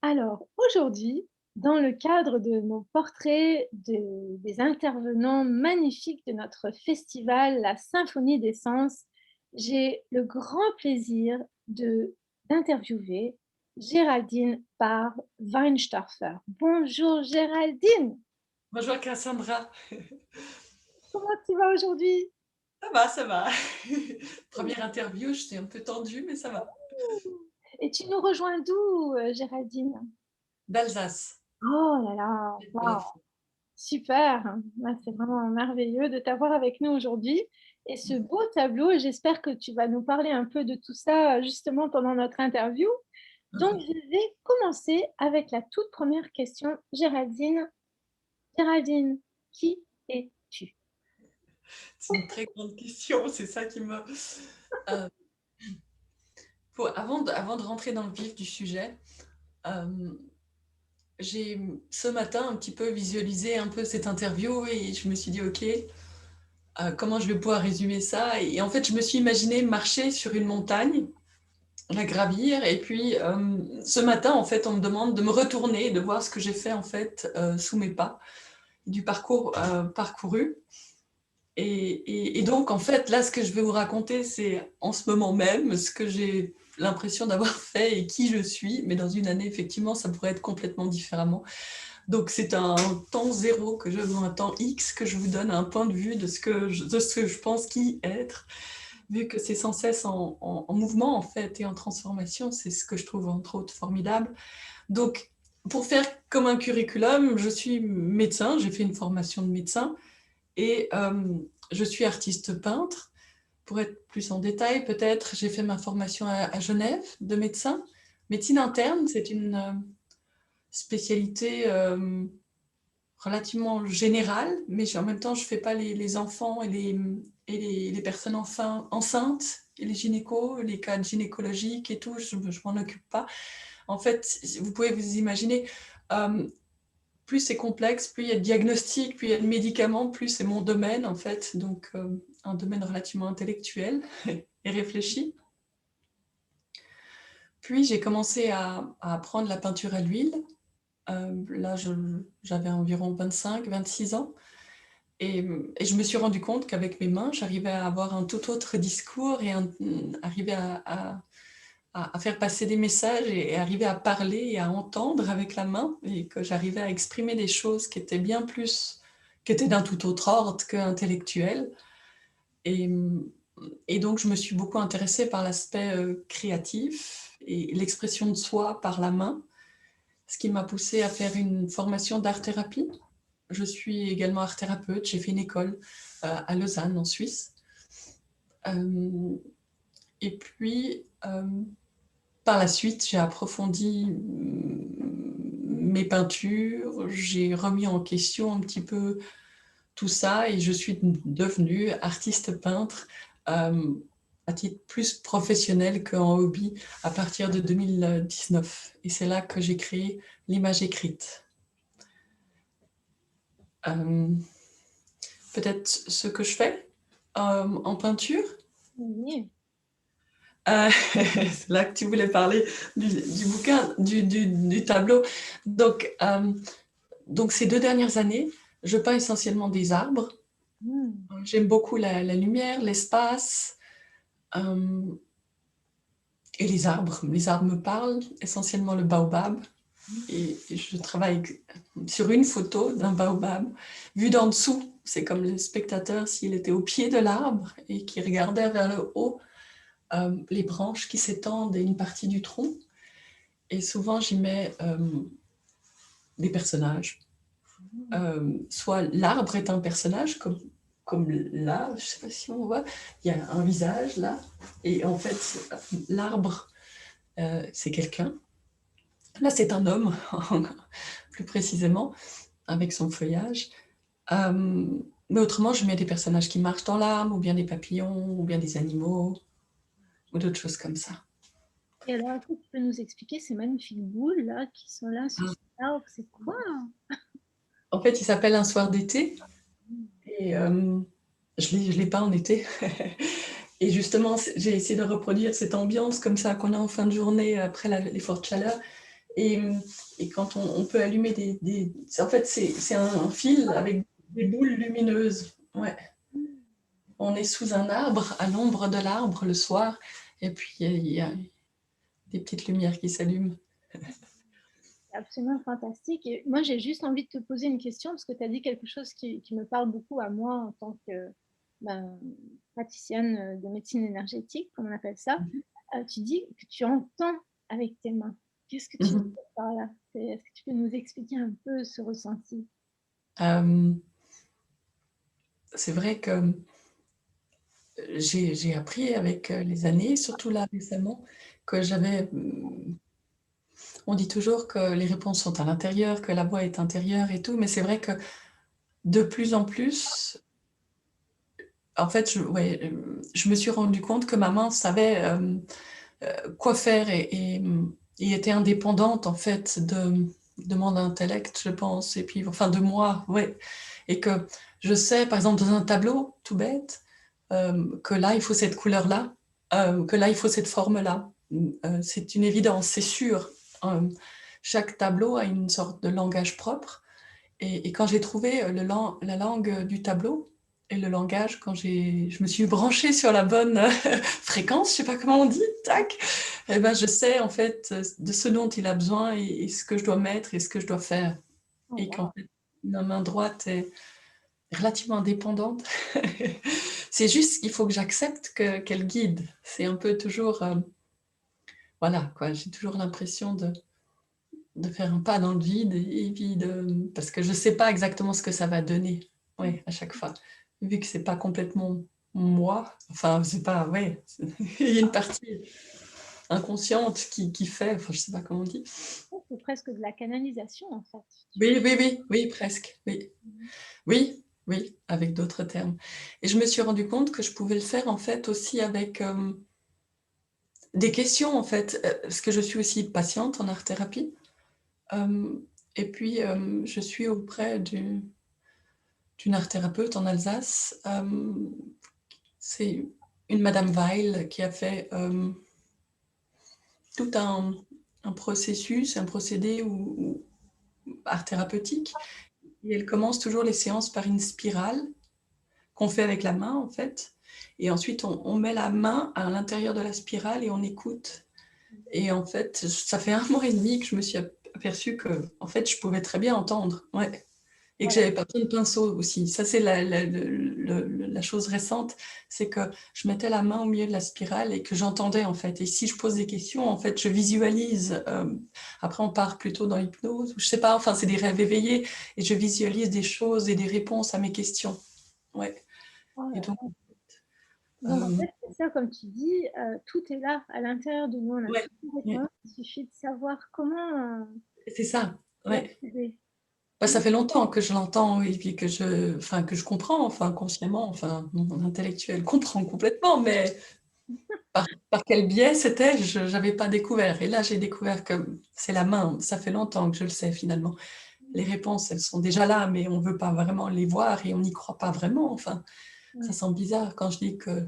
Alors, aujourd'hui, dans le cadre de nos portraits des intervenants magnifiques de notre festival, la Symphonie des Sens, j'ai le grand plaisir d'interviewer Géraldine Parr-Weinstörfer. Bonjour Géraldine, Bonjour Cassandra. comment tu vas aujourd'hui? Ça va, ça va. Première interview, j'étais un peu tendue, mais ça va. Et tu nous rejoins d'où, Géraldine? D'Alsace. Oh là là, De la waouh! France. Super, ouais, c'est vraiment merveilleux de t'avoir avec nous aujourd'hui et ce beau tableau, j'espère que tu vas nous parler un peu de tout ça, justement pendant notre interview. Donc je vais commencer avec la toute première question. Géraldine, qui es-tu? C'est une très grande question, c'est ça qui me... Euh, avant de rentrer dans le vif du sujet, euh, j'ai ce matin un petit peu visualisé un peu cette interview et je me suis dit, ok, comment je vais pouvoir résumer ça? Et en fait, je me suis imaginé marcher sur une montagne, la gravir, et puis ce matin, en fait, on me demande de me retourner, de voir ce que j'ai fait en fait sous mes pas, du parcours parcouru. Et donc, en fait, là, ce que je vais vous raconter, c'est en ce moment même ce que j'ai l'impression d'avoir fait et qui je suis. Mais dans une année, effectivement, ça pourrait être complètement différemment. Donc, c'est un temps zéro que je, un temps X que je vous donne un point de vue de ce que je pense qui être. Vu que c'est sans cesse en mouvement, en fait, et en transformation, c'est ce que je trouve, entre autres, formidable. Donc, pour faire comme un curriculum, je suis médecin, j'ai fait une formation de médecin. Et je suis artiste peintre. Pour être plus en détail, peut-être, j'ai fait ma formation à Genève de médecin. Médecine interne, c'est une spécialité relativement générale, mais en même temps, je ne fais pas les enfants et les personnes enceintes, et les gynécos, les cas gynécologiques et tout, je ne m'en occupe pas. En fait, vous pouvez vous imaginer, euh, plus c'est complexe, plus il y a de diagnostics, plus il y a de médicaments, plus c'est mon domaine en fait, donc un domaine relativement intellectuel et réfléchi. Puis j'ai commencé à apprendre la peinture à l'huile. Là, j'avais environ 25-26 ans. Et je me suis rendu compte qu'avec mes mains, j'arrivais à avoir un tout autre discours et arriver à faire passer des messages et arriver à parler et à entendre avec la main et que j'arrivais à exprimer des choses qui étaient bien plus, qui étaient d'un tout autre ordre qu'intellectuel. Et, et donc, je me suis beaucoup intéressée par l'aspect créatif et l'expression de soi par la main, ce qui m'a poussée à faire une formation d'art-thérapie. Je suis également art-thérapeute, j'ai fait une école à Lausanne, en Suisse. Euh, et puis, par la suite, j'ai approfondi mes peintures, j'ai remis en question un petit peu tout ça et je suis devenue artiste peintre euh, à titre plus professionnel qu'en hobby à partir de 2019. Et c'est là que j'ai créé l'image écrite. Euh, Peut-être ce que je fais en peinture. Oui. C'est là que tu voulais parler du bouquin, du tableau. Donc, donc, ces 2 dernières années, je peins essentiellement des arbres. Mmh. J'aime beaucoup la lumière, l'espace euh, et les arbres. Les arbres me parlent, essentiellement le baobab. Et je travaille sur une photo d'un baobab vu d'en dessous. C'est comme le spectateur s'il était au pied de l'arbre et qui regardait vers le haut les branches qui s'étendent et une partie du tronc. Et souvent, j'y mets des personnages. Mmh. Soit l'arbre est un personnage, comme là, je ne sais pas si on voit, il y a un visage là, et en fait, l'arbre, c'est quelqu'un. Là, c'est un homme, plus précisément, avec son feuillage. Euh, mais autrement, je mets des personnages qui marchent dans l'arbre, ou bien des papillons, ou bien des animaux, ou d'autres choses comme ça. Et alors, est-ce que tu peux nous expliquer ces magnifiques boules là qui sont là sur Ah. cet arbre? C'est quoi? En fait, il s'appelle Un soir d'été, et je l'ai pas en été. Et justement, j'ai essayé de reproduire cette ambiance comme ça qu'on a en fin de journée après les fortes chaleurs. Et, et quand on peut allumer en fait, c'est un fil avec des boules lumineuses. Ouais. On est sous un arbre, à l'ombre de l'arbre le soir, et puis il y a des petites lumières qui s'allument. C'est absolument fantastique. Et moi, j'ai juste envie de te poser une question parce que tu as dit quelque chose qui me parle beaucoup à moi en tant que ben, praticienne de médecine énergétique, comme on appelle ça. Tu dis que tu entends avec tes mains. Qu'est-ce que tu veux Mhm. dire par là? Est-ce que tu peux nous expliquer un peu ce ressenti? Euh, c'est vrai que j'ai appris avec les années, surtout là récemment, que j'avais... On dit toujours que les réponses sont à l'intérieur, que la voix est intérieure et tout, mais c'est vrai que de plus en plus, en fait, ouais, je me suis rendu compte que ma main savait quoi faire et était indépendante en fait de mon intellect, je pense, et puis enfin de moi, ouais. Et que je sais, par exemple, dans un tableau tout bête, que là, il faut cette couleur-là, que là, il faut cette forme-là. C'est une évidence, c'est sûr. Euh, Chaque tableau a une sorte de langage propre. Et quand j'ai trouvé la langue du tableau et le langage, quand je me suis branchée sur la bonne fréquence, je sais pas comment on dit, tac, et ben je sais en fait de ce dont il a besoin et ce que je dois mettre et ce que je dois faire. Oh, Et qu'en wow. fait, ma main droite est relativement indépendante. C'est juste qu'il faut que j'accepte qu'elle guide. C'est un peu toujours, voilà, quoi, j'ai toujours l'impression de faire un pas dans le vide et puis parce que je sais pas exactement ce que ça va donner, ouais, à chaque fois. Vu que c'est pas complètement moi, enfin, c'est pas, ouais, il y a une partie inconsciente qui fait, enfin, je sais pas comment on dit. C'est presque de la canalisation en fait. Oui, oui, oui, oui, presque, oui. Oui, oui, avec d'autres termes. Et je me suis rendu compte que je pouvais le faire en fait aussi avec des questions en fait, parce que je suis aussi patiente en art-thérapie. Et puis, je suis auprès d'une art-thérapeute en Alsace. C'est une Madame Weil qui a fait tout un processus, un procédé art thérapeutique. Et elle commence toujours les séances par une spirale qu'on fait avec la main, en fait. Et ensuite, on met la main à l'intérieur de la spirale et on écoute. Et en fait, ça fait 1 mois et demi que je me suis aperçue que, en fait, je pouvais très bien entendre. Ouais. Et que Voilà. j'avais pas besoin de pinceau aussi. Ça, c'est la chose récente, c'est que je mettais la main au milieu de la spirale et que j'entendais en fait. Et si je pose des questions, en fait, je visualise. Après, on part plutôt dans l'hypnose, ou je sais pas, enfin, c'est des rêves éveillés et je visualise des choses et des réponses à mes questions. Ouais. Oh Et là donc, là. Donc en euh, fait, c'est ça, comme tu dis, tout est là à l'intérieur de nous, on a ouais, toutes les ouais, réponses, il suffit de savoir comment c'est ça. Ouais. l'activer. Bah, ça fait longtemps que je l'entends et puis enfin, que je comprends, enfin, consciemment, enfin, mon intellectuel comprend complètement, mais par quel biais c'était, je n'avais pas découvert. Et là, j'ai découvert que c'est la main. Ça fait longtemps que je le sais finalement. Les réponses, elles sont déjà là, mais on ne veut pas vraiment les voir et on n'y croit pas vraiment. Enfin, ça Ouais. sent bizarre quand je dis que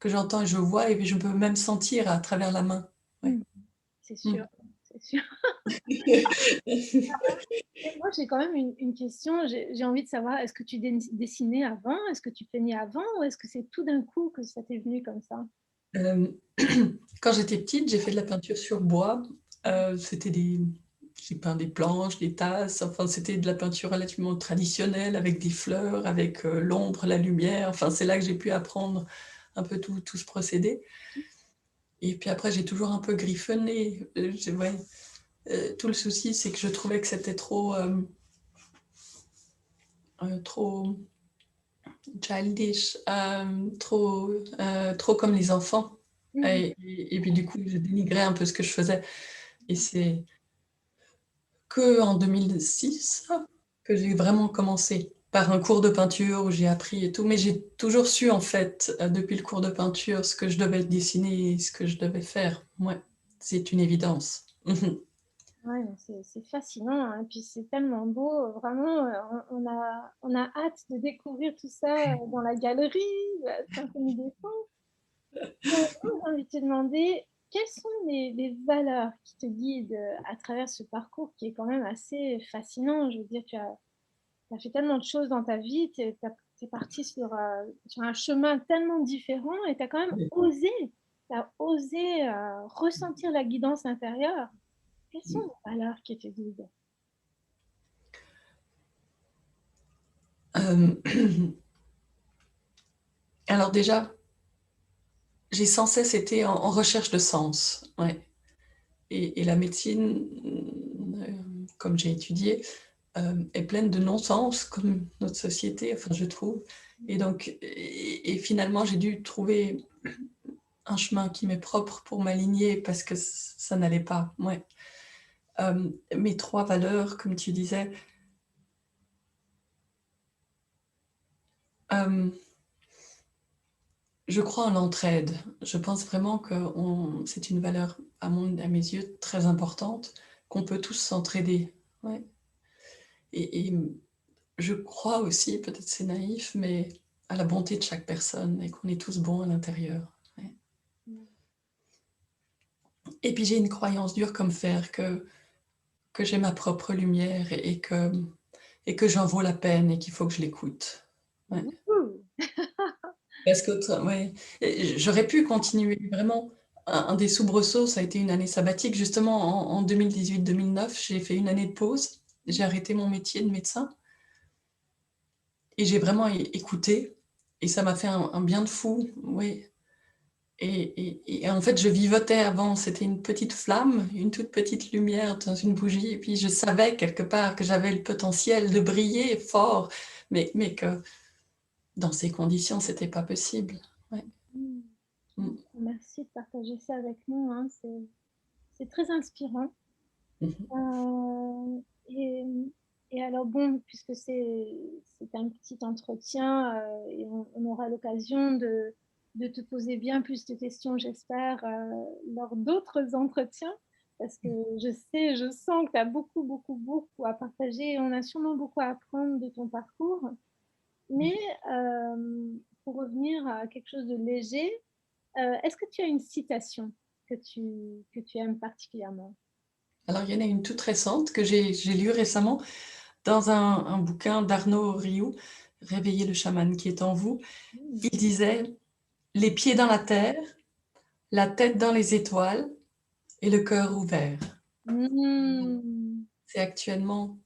j'entends et je vois et puis je peux même sentir à travers la main. Ouais. Mm. C'est Mm. sûr, c'est sûr. Et moi, j'ai quand même une question. J'ai envie de savoir, est-ce que tu dessinais avant? Est-ce que tu peignais avant? Ou est-ce que c'est tout d'un coup que ça t'est venu comme ça? Euh, Quand j'étais petite, j'ai fait de la peinture sur bois. C'était j'ai peint des planches, des tasses. Enfin, c'était de la peinture relativement traditionnelle avec des fleurs, avec l'ombre, la lumière. Enfin, c'est là que j'ai pu apprendre un peu tout ce procédé. Et puis après, j'ai toujours un peu griffonné. Ouais. Tout le souci, c'est que je trouvais que c'était trop childish, trop comme les enfants. Mhm. Et puis du coup, je dénigrais un peu ce que je faisais. Et c'est que en 2006 que j'ai vraiment commencé par un cours de peinture où j'ai appris et tout, mais j'ai toujours su en fait depuis le cours de peinture ce que je devais dessiner et ce que je devais faire. Ouais, c'est une évidence. Mhm. Ouais, mais c'est fascinant, hein. Et puis c'est tellement beau. Vraiment, on a hâte de découvrir tout ça dans la galerie, la Symphonie des Sons. Mais j'ai envie de te demander, quelles sont les valeurs qui te guident à travers ce parcours qui est quand même assez fascinant? Je veux dire, tu as fait tellement de choses dans ta vie, tu es parti sur un chemin tellement différent et tu as quand même Oui. osé, tu as osé ressentir la guidance intérieure. Quelles sont Mmh. les valeurs qui te guident? Hem, alors déjà, j'ai sans cesse été en recherche de sens, ouais, et la médecine, comme j'ai étudié, est pleine de non-sens comme notre société, enfin je trouve, et donc finalement j'ai dû trouver un chemin qui m'est propre pour m'aligner parce que ça n'allait pas, ouais. Mes 3 valeurs, comme tu disais, hem, je crois en l'entraide. Je pense vraiment que c'est une valeur à mes yeux très importante, qu'on peut tous s'entraider, ouais, et je crois aussi, peut-être c'est naïf, mais à la bonté de chaque personne et qu'on est tous bons à l'intérieur, ouais. Mmh. Et puis j'ai une croyance dure comme fer que j'ai ma propre lumière et que j'en vaux la peine et qu'il faut que je l'écoute. Ouais. Wouhou! Parce que ouais, et j'aurais pu continuer vraiment. Un des soubresauts, ça a été une année sabbatique. Justement, en 2018-2009, j'ai fait une année de pause. J'ai arrêté mon métier de médecin et j'ai vraiment écouté et ça m'a fait un bien de fou, oui. Et en fait, je vivotais avant, c'était une petite flamme, une toute petite lumière dans une bougie et puis je savais quelque part que j'avais le potentiel de briller fort, mais que dans ces conditions, c'était pas possible. Ouais. Mmh. Mmh. Merci de partager ça avec nous, hein, c'est très inspirant. Mmh mh. Heu et alors bon, puisque c'est un petit entretien, et on aura l'occasion de te poser bien plus de questions, j'espère, lors d'autres entretiens. Parce que je sens que tu as beaucoup, beaucoup, beaucoup à partager et on a sûrement beaucoup à apprendre de ton parcours. Mais, pour revenir à quelque chose de léger, est-ce que tu as une citation que tu aimes particulièrement? Alors il y en a une toute récente que j'ai lue récemment dans un bouquin d'Arnaud Rioux, «Réveillez le chaman qui est en vous». Mmh. Il disait: «Les pieds dans la terre, la tête dans les étoiles et le cœur ouvert». Mmh. C'est actuellement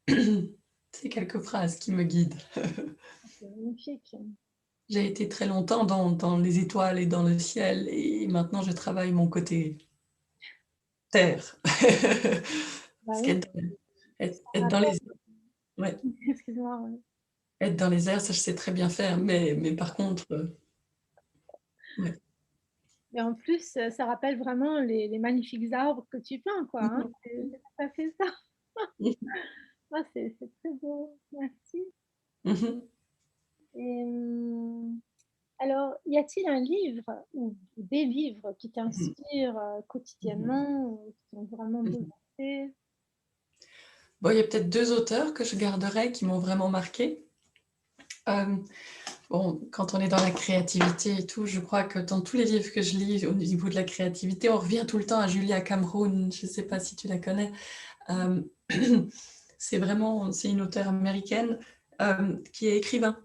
ces quelques phrases qui me guident. C'est magnifique. J'ai été très longtemps dans les étoiles et dans le ciel et maintenant je travaille mon côté terre. Bah Parce oui, être ça dans les, rappelle. ouais, Excuse-moi, ouais. être dans les airs, ça je sais très bien faire, mais par contre, ouais. Et en plus, ça rappelle vraiment les magnifiques arbres que tu peins, quoi, Mmh hein. mh. C'est tout à fait ça. Mmh. Ah, c'est très beau, merci. Mmh mh. Et alors, y a-t-il un livre ou des livres qui Mmh. t'inspirent, Mmh mh. quotidiennement ou qui t'ont vraiment Mmh mh. bouleversée? Bon, il y a peut-être 2 auteurs que je garderai qui m'ont vraiment marquée. Hem, bon, quand on est dans la créativité et tout, je crois que dans tous les livres que je lis au niveau de la créativité, on revient tout le temps à Julia Cameron, je ne sais pas si tu la connais? Hem, c'est une auteure américaine, qui est écrivain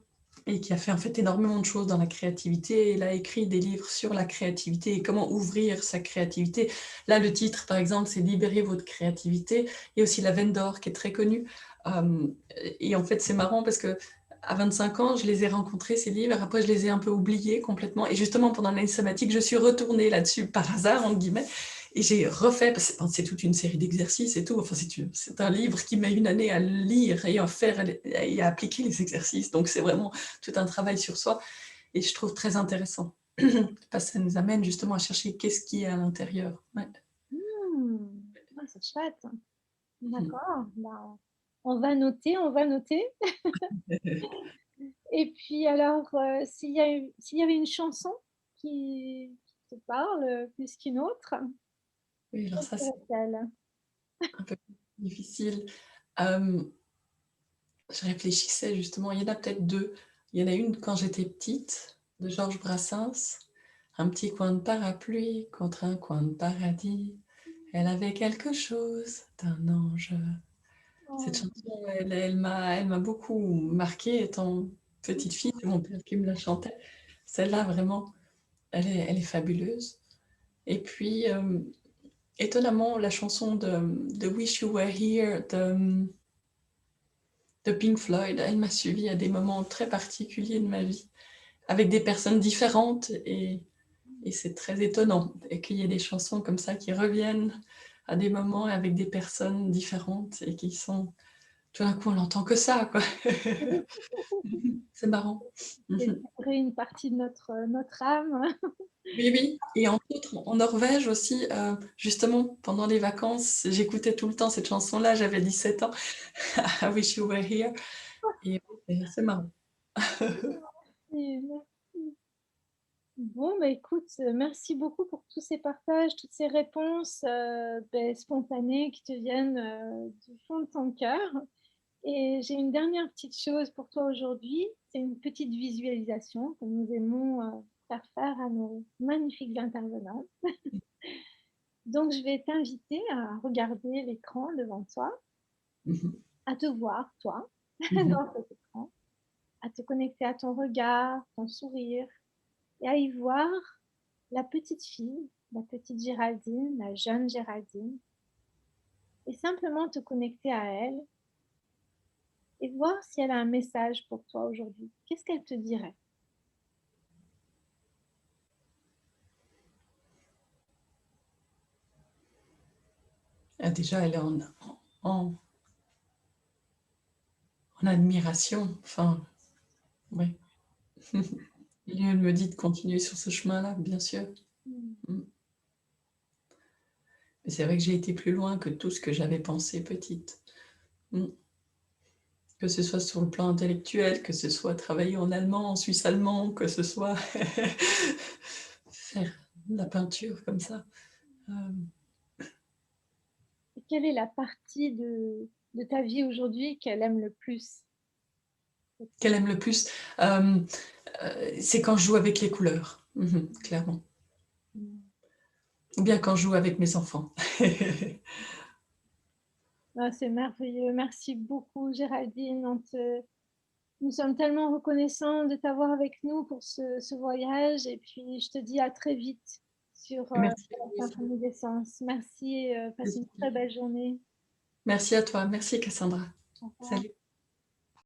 et qui a fait en fait énormément de choses dans la créativité. Elle a écrit des livres sur la créativité et comment ouvrir sa créativité. Là, le titre, par exemple, c'est «Libérez votre créativité». Il y a aussi La Veine d'or qui est très connue, hem et en fait, c'est marrant parce qu'à 25 ans, je les ai rencontrés ces livres. Après, je les ai un peu oubliés complètement et justement pendant l'année sabbatique, je suis retournée là-dessus «par hasard» entre guillemets et j'ai refait, parce que c'est toute une série d'exercices et tout. Enfin, c'est un livre qui met une année à le lire et à faire et à appliquer les exercices. Donc, c'est vraiment tout un travail sur soi et je trouve très intéressant. Parce que ça nous amène justement à chercher qu'est-ce qui est à l'intérieur. Ouais. Mmh. Ah, c'est chouette. Mmh. D'accord, bah, on va noter, on va noter. Et puis alors, s'il y avait une chanson qui te parle, plus qu'une autre, Oui, alors quelle ça, c'est serait-elle? un peu difficile. Hem, je réfléchissais justement, il y en a peut-être 2. Il y en a une quand j'étais petite, de Georges Brassens. Un petit coin de parapluie contre un coin de paradis. Elle avait quelque chose d'un ange. Cette Oh, chanson, elle m'a beaucoup marquée étant petite fille. C'est mon père qui me la chantait. Celle-là, vraiment, elle est fabuleuse. Et puis, étonnamment, la chanson de Wish You Were Here de Pink Floyd, elle m'a suivie à des moments très particuliers de ma vie, avec des personnes différentes. Et c'est très étonnant et qu'il y ait des chansons comme ça qui reviennent à des moments avec des personnes différentes et qui sont... Tout d'un coup, on n'entend que ça, quoi. C'est marrant. c'est Mhm. une partie de notre âme. Oui, oui. Et entre autres, en Norvège aussi, justement, pendant les vacances, j'écoutais tout le temps cette chanson-là, j'avais 17 ans, I Wish You Were Here. Et c'est marrant. Et merci. Bon, bah, écoute, merci beaucoup pour tous ces partages, toutes ces réponses spontanées qui te viennent du fond de ton cœur. Et j'ai une dernière petite chose pour toi aujourd'hui, c'est une petite visualisation que nous aimons faire à nos magnifiques intervenants. Donc, je vais t'inviter à regarder l'écran devant toi, Mhm. à te voir, toi, Mhm. dans cet écran, à te connecter à ton regard, ton sourire, et à y voir la petite fille, la petite Géraldine, la jeune Géraldine, et simplement te connecter à elle et voir si elle a un message pour toi aujourd'hui. Qu'est-ce qu'elle te dirait? Ah, déjà, elle est en, en admiration. Enfin, oui. Et elle me dit de continuer sur ce chemin-là, bien sûr. Hmm. Mm. Mais c'est vrai que j'ai été plus loin que tout ce que j'avais pensé petite. Mm. Que ce soit sur le plan intellectuel, que ce soit travailler en allemand, en suisse allemand, que ce soit faire de la peinture comme ça. Euh, Et quelle est la partie de ta vie aujourd'hui qu'elle aime le plus? Qu'elle aime le plus, euh, c'est quand je joue avec les couleurs, clairement. Hmm. Ou bien quand je joue avec mes enfants. Ah, c'est merveilleux. Merci beaucoup, Géraldine. Nous sommes tellement reconnaissants de t'avoir avec nous pour ce voyage. Et puis, je te dis à très vite sur Merci à la vous aussi. symphonie d'essence. Merci et passe une très belle journée. Merci à toi. Merci Cassandra. Au revoir. Salut.